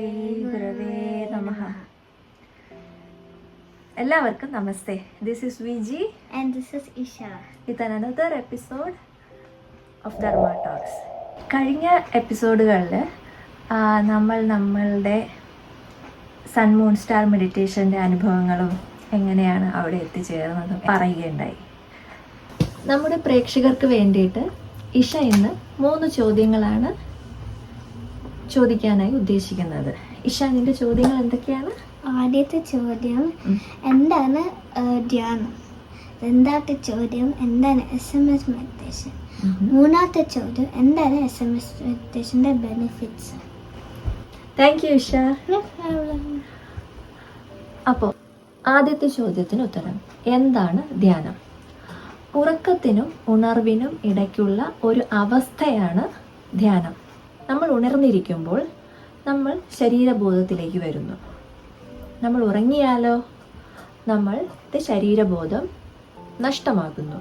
ശ്രീ ഗുരവേ നമഃ. എല്ലാവർക്കും നമസ്തേ. This is Viji and this is Isha. With another episode of Dharma talks. കഴിഞ്ഞ എപ്പിസോഡുകളിൽ നമ്മളുടെ സൺ മൂൺ സ്റ്റാർ മെഡിറ്റേഷൻ്റെ അനുഭവങ്ങളും എങ്ങനെയാണ് അവിടെ എത്തിച്ചേർന്നതും പറയുകയുണ്ടായി. നമ്മുടെ പ്രേക്ഷകർക്ക് വേണ്ടിയിട്ട് ഇഷ ഇന്ന് 3 ചോദ്യങ്ങളാണ് ചോദിക്കാനായി ഉദ്ദേശിക്കുന്നത്. ഇഷ, നിന്റെ ചോദ്യങ്ങൾ എന്തൊക്കെയാണ്? ആദ്യത്തെ ചോദ്യം എന്താണ് ധ്യാനം? രണ്ടാമത്തെ ചോദ്യം എന്താണ് SMS മെഡിറ്റേഷൻ? മൂന്നാമത്തെ ചോദ്യം എന്താണ് SMS മെഡിറ്റേഷൻ്റെ ബെനിഫിറ്റ്സ്? Thank you Isha. അപ്പോൾ ആദ്യത്തെ ചോദ്യത്തിന് ഉത്തരം, എന്താണ് ധ്യാനം? ഉറക്കത്തിനും ഉണർവിനും ഇടയ്ക്കുള്ള ഒരു അവസ്ഥയാണ് ധ്യാനം. നമ്മൾ ഉണർന്നിരിക്കുമ്പോൾ നമ്മൾ ശരീരബോധത്തിലേക്ക് വരുന്നു. നമ്മൾ ഉറങ്ങിയാലോ നമ്മളുടെ ശരീരബോധം നഷ്ടമാകുന്നു.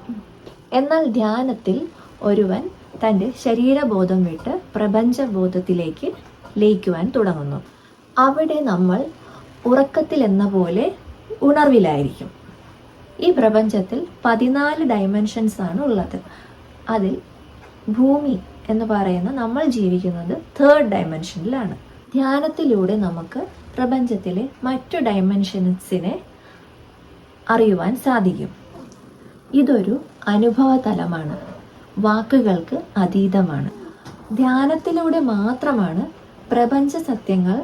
എന്നാൽ ധ്യാനത്തിൽ ഒരുവൻ തൻ്റെ ശരീരബോധം വിട്ട് പ്രപഞ്ചബോധത്തിലേക്ക് ലയിക്കുവാൻ തുടങ്ങുന്നു. അവിടെ നമ്മൾ ഉറക്കത്തിൽ എന്ന പോലെ ഉണർവിലായിരിക്കും. ഈ പ്രപഞ്ചത്തിൽ 14 ഡയമെൻഷൻസ് ആണ് ഉള്ളത്. അതിൽ ഭൂമി എന്ന് പറയുന്ന നമ്മൾ ജീവിക്കുന്നത് 3rd ഡയമെൻഷനിലാണ്. ധ്യാനത്തിലൂടെ നമുക്ക് പ്രപഞ്ചത്തിലെ മറ്റു ഡയമെൻഷൻസിനെ അറിയുവാൻ സാധിക്കും. ഇതൊരു അനുഭവ തലമാണ്, വാക്കുകൾക്ക് അതീതമാണ്. ധ്യാനത്തിലൂടെ മാത്രമാണ് പ്രപഞ്ച സത്യങ്ങൾ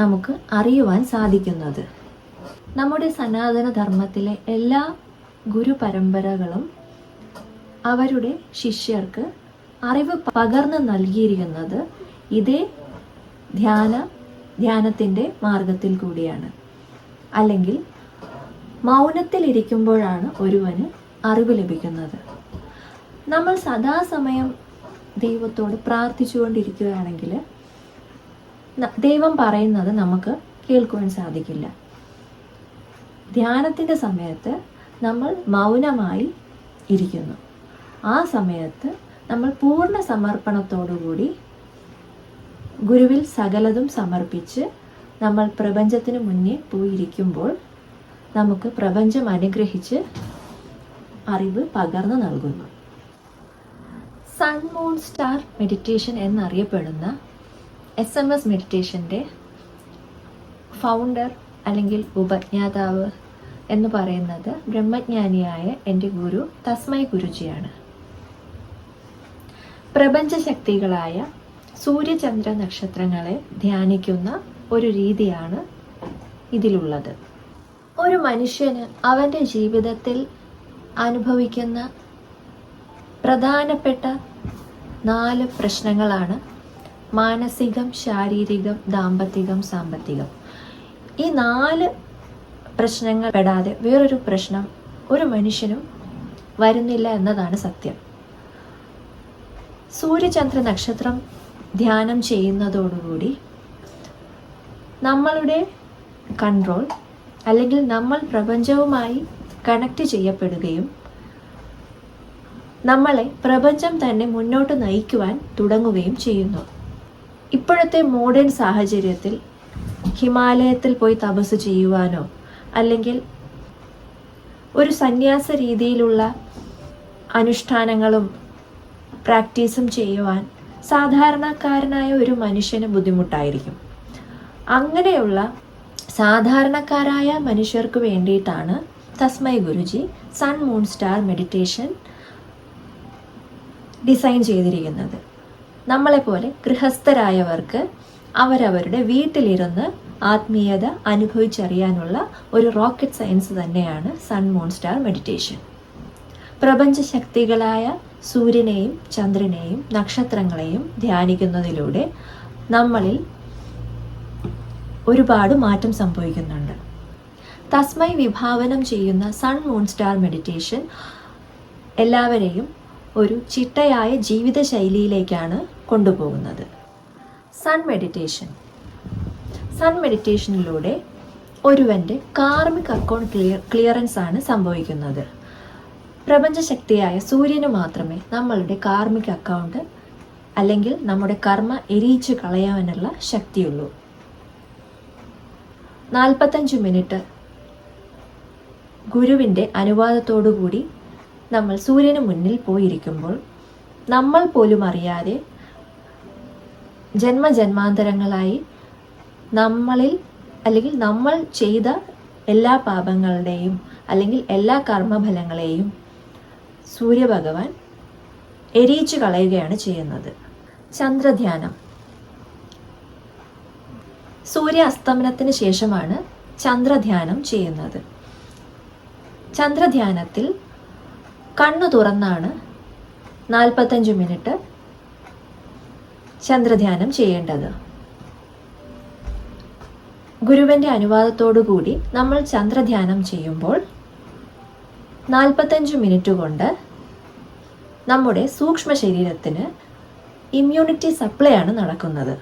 നമുക്ക് അറിയുവാൻ സാധിക്കുന്നത്. നമ്മുടെ സനാതന ധർമ്മത്തിലെ എല്ലാ ഗുരുപരമ്പരകളും അവരുടെ ശിഷ്യർക്ക് അറിവ് പകർന്നു നൽകിയിരിക്കുന്നത് ഇതേ ധ്യാനത്തിൻ്റെ മാർഗത്തിൽ കൂടിയാണ്. അല്ലെങ്കിൽ മൗനത്തിലിരിക്കുമ്പോഴാണ് ഒരുവന് അറിവ് ലഭിക്കുന്നത്. നമ്മൾ സദാസമയം ദൈവത്തോട് പ്രാർത്ഥിച്ചുകൊണ്ടിരിക്കുകയാണെങ്കിൽ ദൈവം പറയുന്നത് നമുക്ക് കേൾക്കുവാൻ സാധിക്കില്ല. ധ്യാനത്തിൻ്റെ സമയത്ത് നമ്മൾ മൗനമായി ഇരിക്കുന്നു. ആ സമയത്ത് നമ്മൾ പൂർണ്ണ സമർപ്പണത്തോടുകൂടി ഗുരുവിൽ സകലതും സമർപ്പിച്ച് നമ്മൾ പ്രപഞ്ചത്തിന് മുന്നേ പോയിരിക്കുമ്പോൾ നമുക്ക് പ്രപഞ്ചം അനുഗ്രഹിച്ച് അറിവ് പകർന്നു നൽകുന്നു. സൺ മൂൺ സ്റ്റാർ മെഡിറ്റേഷൻ എന്നറിയപ്പെടുന്ന SMS മെഡിറ്റേഷൻ്റെ ഫൗണ്ടർ അല്ലെങ്കിൽ ഉപജ്ഞാതാവ് എന്ന് പറയുന്നത് ബ്രഹ്മജ്ഞാനിയായ എൻ്റെ ഗുരു തസ്മൈ ഗുരുജിയാണ്. പ്രപഞ്ചശക്തികളായ സൂര്യചന്ദ്ര നക്ഷത്രങ്ങളെ ധ്യാനിക്കുന്ന ഒരു രീതിയാണ് ഇതിലുള്ളത്. ഒരു മനുഷ്യന് അവൻ്റെ ജീവിതത്തിൽ അനുഭവിക്കുന്ന പ്രധാനപ്പെട്ട 4 പ്രശ്നങ്ങളാണ് മാനസികം, ശാരീരികം, ദാമ്പത്തികം, സാമ്പത്തികം. ഈ 4 പ്രശ്നങ്ങൾ പെടാതെ വേറൊരു പ്രശ്നം ഒരു മനുഷ്യനും വരുന്നില്ല എന്നതാണ് സത്യം. സൂര്യചന്ദ്ര നക്ഷത്രം ധ്യാനം ചെയ്യുന്നതോടുകൂടി നമ്മളുടെ കൺട്രോൾ അല്ലെങ്കിൽ നമ്മൾ പ്രപഞ്ചവുമായി കണക്ട് ചെയ്യപ്പെടുകയും നമ്മളെ പ്രപഞ്ചം തന്നെ മുന്നോട്ട് നയിക്കുവാൻ തുടങ്ങുകയും ചെയ്യുന്നു. ഇപ്പോഴത്തെ മോഡേൺ സാഹചര്യത്തിൽ ഹിമാലയത്തിൽ പോയി തപസ് ചെയ്യുവാനോ അല്ലെങ്കിൽ ഒരു സന്യാസ രീതിയിലുള്ള അനുഷ്ഠാനങ്ങളും പ്രാക്ടീസും ചെയ്യുവാൻ സാധാരണക്കാരനായ ഒരു മനുഷ്യന് ബുദ്ധിമുട്ടായിരിക്കും. അങ്ങനെയുള്ള സാധാരണക്കാരായ മനുഷ്യർക്ക് വേണ്ടിയിട്ടാണ് Tasmai Guruji sun moon star meditation design ചെയ്തിരിക്കുന്നത്. നമ്മളെപ്പോലെ ഗൃഹസ്ഥരായവർക്ക് അവരവരുടെ വീട്ടിലിരുന്ന് ആത്മീയത അനുഭവിച്ചറിയാനുള്ള ഒരു റോക്കറ്റ് സയൻസ് തന്നെയാണ് സൺ മൂൺ സ്റ്റാർ മെഡിറ്റേഷൻ. പ്രപഞ്ചശക്തികളായ സൂര്യനെയും ചന്ദ്രനെയും നക്ഷത്രങ്ങളെയും ധ്യാനിക്കുന്നതിലൂടെ നമ്മളിൽ ഒരുപാട് മാറ്റം സംഭവിക്കുന്നുണ്ട്. തസ്മൈ വിഭാവനം ചെയ്യുന്ന സൺ മൂൺ സ്റ്റാർ മെഡിറ്റേഷൻ എല്ലാവരെയും ഒരു ചിട്ടയായ ജീവിതശൈലിയിലേക്കാണ് കൊണ്ടുപോകുന്നത്. സൺ മെഡിറ്റേഷനിലൂടെ ഒരുവൻ്റെ കാർമിക് അക്കൗണ്ട് ക്ലിയറൻസ് ആണ് സംഭവിക്കുന്നത്. പ്രപഞ്ചശക്തിയായ സൂര്യന് മാത്രമേ നമ്മളുടെ കാർമിക് അക്കൗണ്ട് അല്ലെങ്കിൽ നമ്മുടെ കർമ്മ എരിയിച്ച് കളയാനുള്ള ശക്തിയുള്ളൂ. 45 മിനിറ്റ് ഗുരുവിൻ്റെ അനുവാദത്തോടുകൂടി നമ്മൾ സൂര്യന് മുന്നിൽ പോയിരിക്കുമ്പോൾ നമ്മൾ പോലും അറിയാതെ ജന്മജന്മാന്തരങ്ങളായി നമ്മളിൽ അല്ലെങ്കിൽ നമ്മൾ ചെയ്ത എല്ലാ പാപങ്ങളുടെയും അല്ലെങ്കിൽ എല്ലാ കർമ്മഫലങ്ങളെയും സൂര്യഭഗവാൻ എരിയിച്ചു കളയുകയാണ് ചെയ്യുന്നത്. ചന്ദ്രധ്യാനം. സൂര്യ അസ്തമനത്തിന് ശേഷമാണ് ചന്ദ്രധ്യാനം ചെയ്യുന്നത്. ചന്ദ്രധ്യാനത്തിൽ കണ്ണു തുറന്നാണ് 45 മിനിറ്റ് ചന്ദ്രധ്യാനം ചെയ്യേണ്ടത്. ഗുരുവിൻ്റെ അനുവാദത്തോടു കൂടി നമ്മൾ ചന്ദ്രധ്യാനം ചെയ്യുമ്പോൾ 45 മിനിറ്റ് കൊണ്ട് നമ്മുടെ സൂക്ഷ്മ ശരീരത്തിന് ഇമ്മ്യൂണിറ്റി സപ്ലൈ ആണ് നടക്കുന്നത്.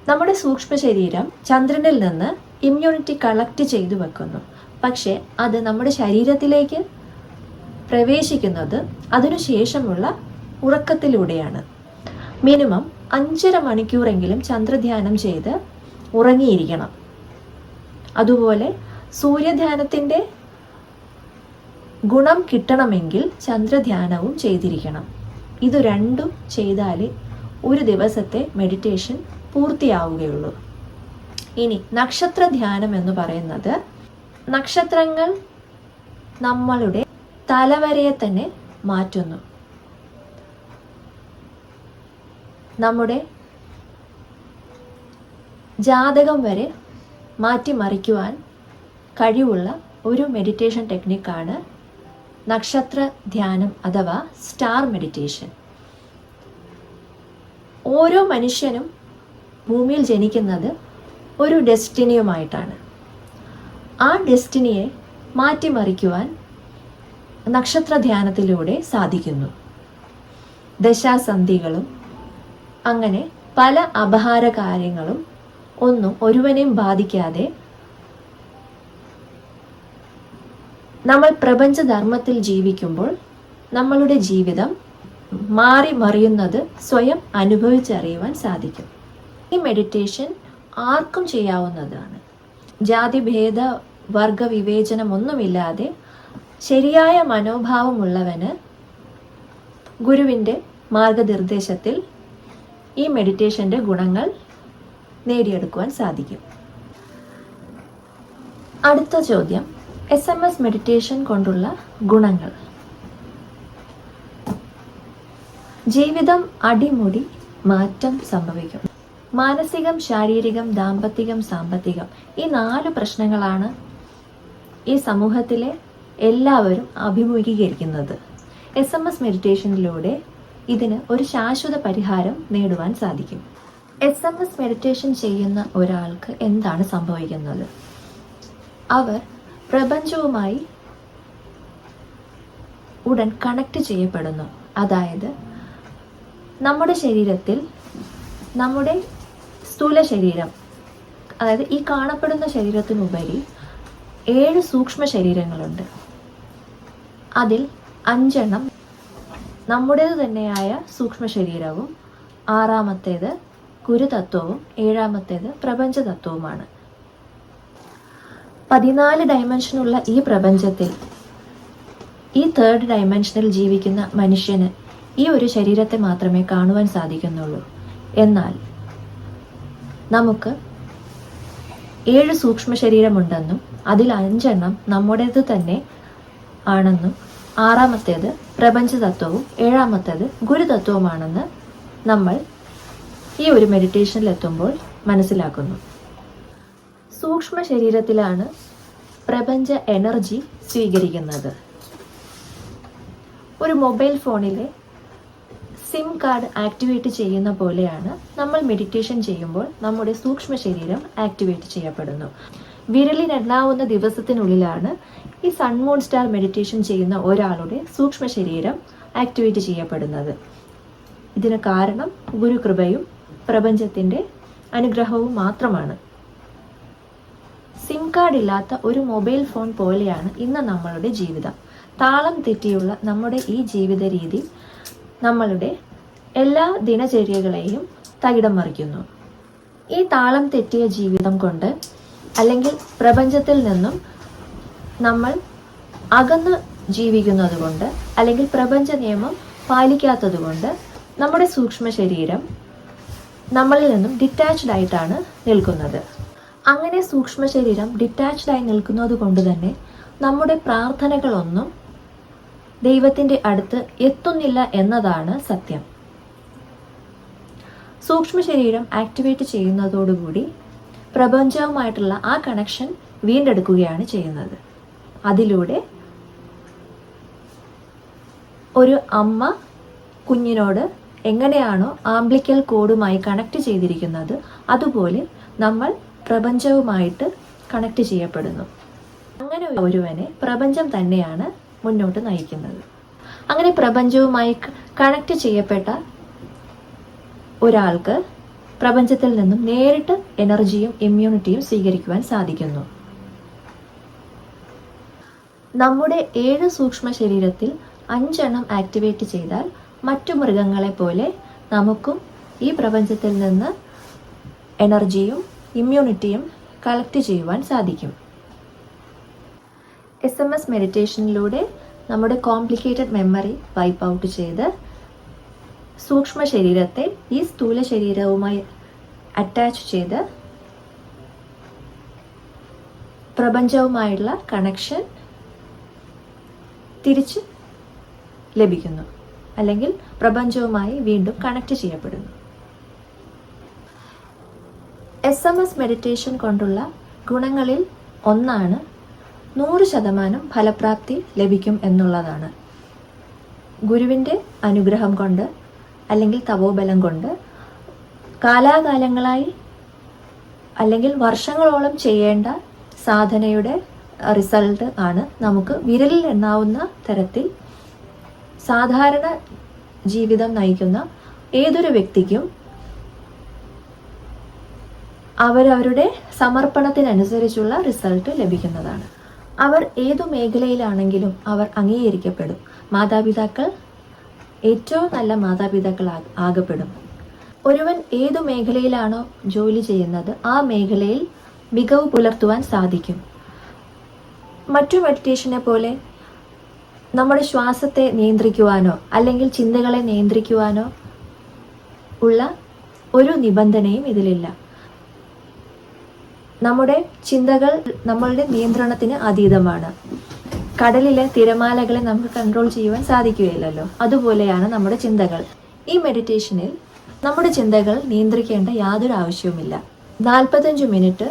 നമ്മുടെ സൂക്ഷ്മ ശരീരം ചന്ദ്രനിൽ നിന്ന് ഇമ്മ്യൂണിറ്റി കളക്ട് ചെയ്തു വെക്കുന്നു. പക്ഷേ അത് നമ്മുടെ ശരീരത്തിലേക്ക് പ്രവേശിക്കുന്നത് അതിനുശേഷമുള്ള ഉറക്കത്തിലൂടെയാണ്. മിനിമം 5.5 മണിക്കൂറെങ്കിലും ചന്ദ്രധ്യാനം ചെയ്ത് ഉറങ്ങിയിരിക്കണം. അതുപോലെ സൂര്യധ്യാനത്തിൻ്റെ ഗുണം കിട്ടണമെങ്കിൽ ചന്ദ്രധ്യാനവും ചെയ്തിരിക്കണം. ഇത് രണ്ടും ചെയ്താൽ ഒരു ദിവസത്തെ മെഡിറ്റേഷൻ പൂർത്തിയാവുകയുള്ളൂ. ഇനി നക്ഷത്ര ധ്യാനം എന്ന് പറയുന്നത്, നക്ഷത്രങ്ങൾ നമ്മളുടെ തലവരയെ തന്നെ മാറ്റുന്നു. നമ്മുടെ ജാതകം വരെ മാറ്റിമറിക്കുവാൻ കഴിവുള്ള ഒരു മെഡിറ്റേഷൻ ടെക്നിക്കാണ് നക്ഷത്ര ധ്യാനം അഥവാ സ്റ്റാർ മെഡിറ്റേഷൻ. ഓരോ മനുഷ്യനും ഭൂമിയിൽ ജനിക്കുന്നത് ഒരു ഡെസ്റ്റിനിയുമായിട്ടാണ്. ആ ഡെസ്റ്റിനിയെ മാറ്റിമറിക്കുവാൻ നക്ഷത്ര ധ്യാനത്തിലൂടെ സാധിക്കുന്നു. ദശാസന്ധികളും അങ്ങനെ പല അപഹാര കാര്യങ്ങളും ഒന്നും ഒരുവനെയും ബാധിക്കാതെ നമ്മൾ പ്രപഞ്ചധർമ്മത്തിൽ ജീവിക്കുമ്പോൾ നമ്മളുടെ ജീവിതം മാറി മറിയുന്നത് സ്വയം അനുഭവിച്ചറിയുവാൻ സാധിക്കും. ഈ മെഡിറ്റേഷൻ ആർക്കും ചെയ്യാവുന്നതാണ്. ജാതിഭേദ വർഗ വിവേചനമൊന്നുമില്ലാതെ ശരിയായ മനോഭാവമുള്ളവന് ഗുരുവിൻ്റെ മാർഗനിർദ്ദേശത്തിൽ ഈ മെഡിറ്റേഷൻ്റെ ഗുണങ്ങൾ നേടിയെടുക്കുവാൻ സാധിക്കും. അടുത്ത ചോദ്യം, SMS മെഡിറ്റേഷൻ കൊണ്ടുള്ള ഗുണങ്ങൾ. ജീവിതം അടിമുടി മാറ്റം സംഭവിക്കും. മാനസികം, ശാരീരികം, ദാമ്പത്തികം, സാമ്പത്തികം, ഈ 4 പ്രശ്നങ്ങളാണ് ഈ സമൂഹത്തിലെ എല്ലാവരും അഭിമുഖീകരിക്കുന്നത്. SMS മെഡിറ്റേഷനിലൂടെ ഇതിന് ഒരു ശാശ്വത പരിഹാരം നേടുവാൻ സാധിക്കും. SMS മെഡിറ്റേഷൻ ചെയ്യുന്ന ഒരാൾക്ക് എന്താണ് സംഭവിക്കുന്നത്? അവർ പ്രപഞ്ചവുമായി ഉടൻ കണക്ട് ചെയ്യപ്പെടുന്നു. അതായത് നമ്മുടെ ശരീരത്തിൽ നമ്മുടെ സ്ഥൂല ശരീരം, അതായത് ഈ കാണപ്പെടുന്ന ശരീരത്തിനുപരി 7 സൂക്ഷ്മ ശരീരങ്ങളുണ്ട്. അതിൽ 5 നമ്മുടേത് തന്നെയായ സൂക്ഷ്മ ശരീരവും 6-മത്തേത് ഗുരുതത്വവും 7-മത്തേത് പ്രപഞ്ചതത്വവുമാണ്. 14 ഡയമെൻഷനുള്ള ഈ പ്രപഞ്ചത്തിൽ ഈ 3rd ഡയമെൻഷനിൽ ജീവിക്കുന്ന മനുഷ്യന് ഈ ഒരു ശരീരത്തെ മാത്രമേ കാണുവാൻ സാധിക്കുന്നുള്ളൂ. എന്നാൽ നമുക്ക് 7 സൂക്ഷ്മ ശരീരമുണ്ടെന്നും അതിൽ 5 നമ്മുടേത് തന്നെ ആണെന്നും 6-മത്തേത് പ്രപഞ്ചതത്വവും 7-മത്തേത് ഗുരുതത്വവുമാണെന്ന് നമ്മൾ ഈ ഒരു മെഡിറ്റേഷനിലെത്തുമ്പോൾ മനസ്സിലാക്കുന്നു. സൂക്ഷ്മ ശരീരത്തിലാണ് പ്രപഞ്ച എനർജി സ്വീകരിക്കുന്നത്. ഒരു മൊബൈൽ ഫോണിലെ സിം കാർഡ് ആക്ടിവേറ്റ് ചെയ്യുന്ന പോലെയാണ് നമ്മൾ മെഡിറ്റേഷൻ ചെയ്യുമ്പോൾ നമ്മുടെ സൂക്ഷ്മ ശരീരം ആക്ടിവേറ്റ് ചെയ്യപ്പെടുന്നു. വിരലിനെണ്ണാവുന്ന ദിവസത്തിനുള്ളിലാണ് ഈ സൺമൂൺ സ്റ്റാർ മെഡിറ്റേഷൻ ചെയ്യുന്ന ഒരാളുടെ സൂക്ഷ്മ ശരീരം ആക്ടിവേറ്റ് ചെയ്യപ്പെടുന്നത്. ഇതിന് കാരണം ഗുരുകൃപയും പ്രപഞ്ചത്തിൻ്റെ അനുഗ്രഹവും മാത്രമാണ്. സിം കാർഡ് ഇല്ലാത്ത ഒരു മൊബൈൽ ഫോൺ പോലെയാണ് ഇന്ന് നമ്മളുടെ ജീവിതം. താളം തെറ്റിയുള്ള നമ്മുടെ ഈ ജീവിത രീതി നമ്മളുടെ എല്ലാ ദിനചര്യകളെയും തകിടം മറിക്കുന്നു. ഈ താളം തെറ്റിയ ജീവിതം കൊണ്ട് അല്ലെങ്കിൽ പ്രപഞ്ചത്തിൽ നിന്നും നമ്മൾ അകന്ന് ജീവിക്കുന്നത് കൊണ്ട്, അല്ലെങ്കിൽ പ്രപഞ്ച നിയമം പാലിക്കാത്തത് കൊണ്ട് നമ്മുടെ സൂക്ഷ്മ ശരീരം നമ്മളിൽ നിന്നും ഡിറ്റാച്ച്ഡ് ആയിട്ടാണ് നിൽക്കുന്നത്. അങ്ങനെ സൂക്ഷ്മ ശരീരം ഡിറ്റാച്ച്ഡ് ആയി നിൽക്കുന്നത് കൊണ്ട് തന്നെ നമ്മുടെ പ്രാർത്ഥനകളൊന്നും ദൈവത്തിൻ്റെ അടുത്ത് എത്തുന്നില്ല എന്നതാണ് സത്യം. സൂക്ഷ്മ ശരീരം ആക്ടിവേറ്റ് ചെയ്യുന്നതോടുകൂടി പ്രപഞ്ചവുമായിട്ടുള്ള ആ കണക്ഷൻ വീണ്ടെടുക്കുകയാണ് ചെയ്യുന്നത്. അതിലൂടെ ഒരു അമ്മ കുഞ്ഞിനോട് എങ്ങനെയാണോ ആംബ്ലിക്കൽ കോഡുമായി കണക്ട് ചെയ്തിരിക്കുന്നത്, അതുപോലെ നമ്മൾ പ്രപഞ്ചവുമായിട്ട് കണക്ട് ചെയ്യപ്പെടുന്നു. അങ്ങനെ ഒരുവനെ പ്രപഞ്ചം തന്നെയാണ് മുന്നോട്ട് നയിക്കുന്നത്. അങ്ങനെ പ്രപഞ്ചവുമായി കണക്ട് ചെയ്യപ്പെട്ട ഒരാൾക്ക് പ്രപഞ്ചത്തിൽ നിന്നും നേരിട്ട് എനർജിയും ഇമ്മ്യൂണിറ്റിയും സ്വീകരിക്കുവാൻ സാധിക്കുന്നു. നമ്മുടെ 7 സൂക്ഷ്മ ശരീരത്തിൽ 5 എണ്ണം ആക്ടിവേറ്റ് ചെയ്താൽ മറ്റു മൃഗങ്ങളെ പോലെ നമുക്കും ഈ പ്രപഞ്ചത്തിൽ നിന്ന് എനർജിയും ഇമ്മ്യൂണിറ്റിയും കളക്ട് ചെയ്യുവാൻ സാധിക്കും. SMS മെഡിറ്റേഷനിലൂടെ നമ്മുടെ കോംപ്ലിക്കേറ്റഡ് മെമ്മറി വൈപ്പ് ഔട്ട് ചെയ്ത് സൂക്ഷ്മ ശരീരത്തെ ഈ സ്ഥൂല ശരീരവുമായി അറ്റാച്ച് ചെയ്ത് പ്രപഞ്ചവുമായുള്ള കണക്ഷൻ തിരിച്ച് ലഭിക്കുന്നു, അല്ലെങ്കിൽ പ്രപഞ്ചവുമായി വീണ്ടും കണക്ട് ചെയ്യപ്പെടുന്നു. SMS മെഡിറ്റേഷൻ കൊണ്ടുള്ള ഗുണങ്ങളിൽ ഒന്നാണ് 100% ഫലപ്രാപ്തി ലഭിക്കും എന്നുള്ളതാണ്. ഗുരുവിൻ്റെ അനുഗ്രഹം കൊണ്ട് അല്ലെങ്കിൽ തപോബലം കൊണ്ട് കാലാകാലങ്ങളായി അല്ലെങ്കിൽ വർഷങ്ങളോളം ചെയ്യേണ്ട സാധനയുടെ റിസൾട്ട് ആണ് നമുക്ക് വിരലിൽ എണ്ണാവുന്ന തരത്തിൽ സാധാരണ ജീവിതം നയിക്കുന്ന ഏതൊരു വ്യക്തിക്കും അവരവരുടെ സമർപ്പണത്തിനനുസരിച്ചുള്ള റിസൾട്ട് ലഭിക്കുന്നതാണ്. അവർ ഏതു മേഖലയിലാണെങ്കിലും അവർ അംഗീകരിക്കപ്പെടും. മാതാപിതാക്കൾ ഏറ്റവും നല്ല മാതാപിതാക്കൾ ആകപ്പെടും. ഒരുവൻ ഏതു മേഖലയിലാണോ ജോലി ചെയ്യുന്നത് ആ മേഖലയിൽ മികവ് പുലർത്തുവാൻ സാധിക്കും. മറ്റു മെഡിറ്റേഷനെ പോലെ നമ്മുടെ ശ്വാസത്തെ നിയന്ത്രിക്കുവാനോ അല്ലെങ്കിൽ ചിന്തകളെ നിയന്ത്രിക്കുവാനോ ഉള്ള ഒരു നിബന്ധനയും ഇതിലില്ല. നമ്മുടെ ചിന്തകൾ നമ്മളുടെ നിയന്ത്രണത്തിന് അതീതമാണ്. കടലിലെ തിരമാലകളെ നമുക്ക് കൺട്രോൾ ചെയ്യുവാൻ സാധിക്കുകയില്ലല്ലോ, അതുപോലെയാണ് നമ്മുടെ ചിന്തകൾ. ഈ മെഡിറ്റേഷനിൽ നമ്മുടെ ചിന്തകൾ നിയന്ത്രിക്കേണ്ട യാതൊരു ആവശ്യവുമില്ല. 45 മിനിറ്റ്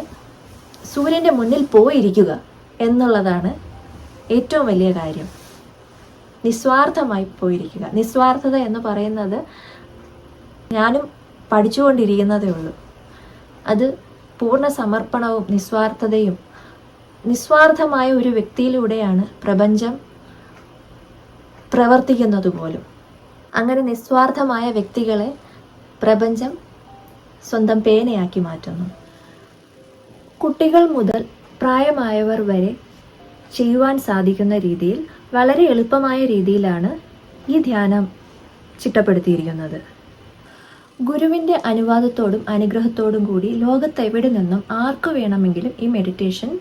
സൂര്യൻ്റെ മുന്നിൽ പോയിരിക്കുക എന്നുള്ളതാണ് ഏറ്റവും വലിയ കാര്യം. നിസ്വാർത്ഥമായി പോയിരിക്കുക. നിസ്വാർത്ഥത എന്ന് പറയുന്നത് ഞാനും പഠിച്ചുകൊണ്ടിരിക്കുന്നതേ ഉള്ളൂ. അത് പൂർണ്ണ സമർപ്പണവും നിസ്വാർത്ഥതയും, നിസ്വാർത്ഥമായ ഒരു വ്യക്തിയിലൂടെയാണ് പ്രപഞ്ചം പ്രവർത്തിക്കുന്നത് പോലും. അങ്ങനെ നിസ്വാർത്ഥമായ വ്യക്തികളെ പ്രപഞ്ചം സ്വന്തം പേനയാക്കി മാറ്റുന്നു. കുട്ടികൾ മുതൽ പ്രായമായവർ വരെ ചെയ്യുവാൻ സാധിക്കുന്ന രീതിയിൽ വളരെ എളുപ്പമായ രീതിയിലാണ് ഈ ധ്യാനം ചിട്ടപ്പെടുത്തിയിരിക്കുന്നത്. ഗുരുവിൻ്റെ അനുവാദത്തോടും അനുഗ്രഹത്തോടും കൂടി ലോകത്തെവിടെ നിന്നും ആർക്കു വേണമെങ്കിലും ഈ മെഡിറ്റേഷൻ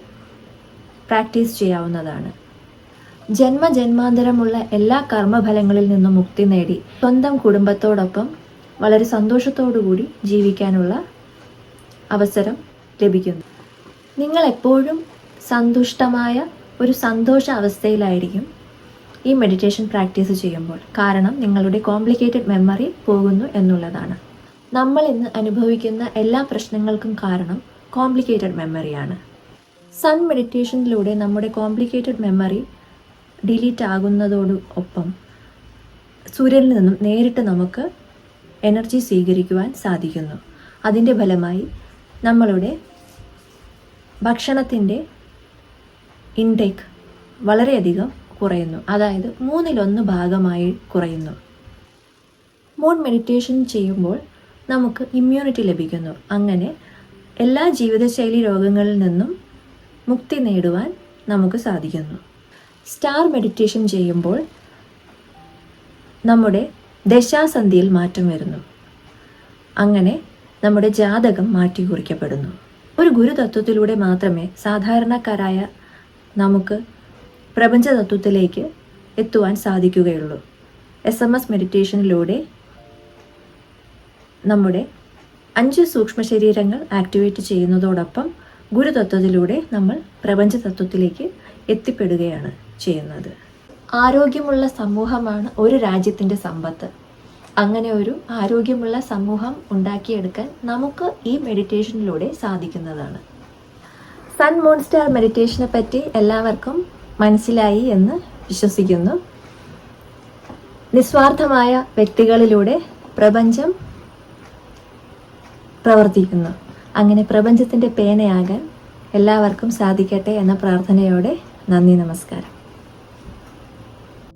പ്രാക്ടീസ് ചെയ്യാവുന്നതാണ്. ജന്മജന്മാന്തരമുള്ള എല്ലാ കർമ്മഫലങ്ങളിൽ നിന്നും മുക്തി നേടി സ്വന്തം കുടുംബത്തോടൊപ്പം വളരെ സന്തോഷത്തോടു കൂടി ജീവിക്കാനുള്ള അവസരം ലഭിക്കുന്നു. നിങ്ങൾ എപ്പോഴും സന്തുഷ്ടമായ ഒരു സന്തോഷ അവസ്ഥയിലായിരിക്കും ഈ മെഡിറ്റേഷൻ പ്രാക്ടീസ് ചെയ്യുമ്പോൾ. കാരണം നിങ്ങളുടെ കോംപ്ലിക്കേറ്റഡ് മെമ്മറി പോകുന്നു എന്നുള്ളതാണ്. നമ്മൾ ഇന്ന് അനുഭവിക്കുന്ന എല്ലാ പ്രശ്നങ്ങൾക്കും കാരണം കോംപ്ലിക്കേറ്റഡ് മെമ്മറിയാണ്. സൺ മെഡിറ്റേഷനിലൂടെ നമ്മുടെ കോംപ്ലിക്കേറ്റഡ് മെമ്മറി ഡിലീറ്റ് ആകുന്നതോടൊപ്പം സൂര്യനിൽ നിന്നും നേരിട്ട് നമുക്ക് എനർജി സ്വീകരിക്കുവാൻ സാധിക്കുന്നു. അതിൻ്റെ ഫലമായി നമ്മളുടെ ഭക്ഷണത്തിൻ്റെ ഇൻടേക്ക് വളരെയധികം കുറയുന്നു. അതായത് 1/3 ഭാഗമായി കുറയുന്നു. മൂൺ മെഡിറ്റേഷൻ ചെയ്യുമ്പോൾ നമുക്ക് ഇമ്മ്യൂണിറ്റി ലഭിക്കുന്നു. അങ്ങനെ എല്ലാ ജീവിതശൈലി രോഗങ്ങളിൽ നിന്നും മുക്തി നേടുവാൻ നമുക്ക് സാധിക്കുന്നു. സ്റ്റാർ മെഡിറ്റേഷൻ ചെയ്യുമ്പോൾ നമ്മുടെ ദശാസന്ധിയിൽ മാറ്റം വരുന്നു. അങ്ങനെ നമ്മുടെ ജാതകം മാറ്റി കുറിക്കപ്പെടുന്നു. ഒരു ഗുരുതത്വത്തിലൂടെ മാത്രമേ സാധാരണക്കാരായ നമുക്ക് പ്രപഞ്ചതത്വത്തിലേക്ക് എത്തുവാൻ സാധിക്കുകയുള്ളൂ. SMS മെഡിറ്റേഷനിലൂടെ നമ്മുടെ 5 സൂക്ഷ്മ ശരീരങ്ങൾ ആക്ടിവേറ്റ് ചെയ്യുന്നതോടൊപ്പം ഗുരുതത്വത്തിലൂടെ നമ്മൾ പ്രപഞ്ചതത്വത്തിലേക്ക് എത്തിപ്പെടുകയാണ് ചെയ്യുന്നത്. ആരോഗ്യമുള്ള സമൂഹമാണ് ഒരു രാജ്യത്തിൻ്റെ സമ്പത്ത്. അങ്ങനെ ഒരു ആരോഗ്യമുള്ള സമൂഹം ഉണ്ടാക്കിയെടുക്കാൻ നമുക്ക് ഈ മെഡിറ്റേഷനിലൂടെ സാധിക്കുന്നതാണ്. സൺ മൂൺ സ്റ്റാർ മെഡിറ്റേഷനെ പറ്റി എല്ലാവർക്കും മനസ്സിലായി എന്ന് വിശ്വസിക്കുന്നു. നിസ്വാർത്ഥമായ വ്യക്തികളിലൂടെ പ്രപഞ്ചം പ്രവർത്തിക്കുന്നു. അങ്ങനെ പ്രപഞ്ചത്തിൻ്റെ പേനയാകാൻ എല്ലാവർക്കും സാധിക്കട്ടെ എന്ന പ്രാർത്ഥനയോടെ നന്ദി, നമസ്കാരം.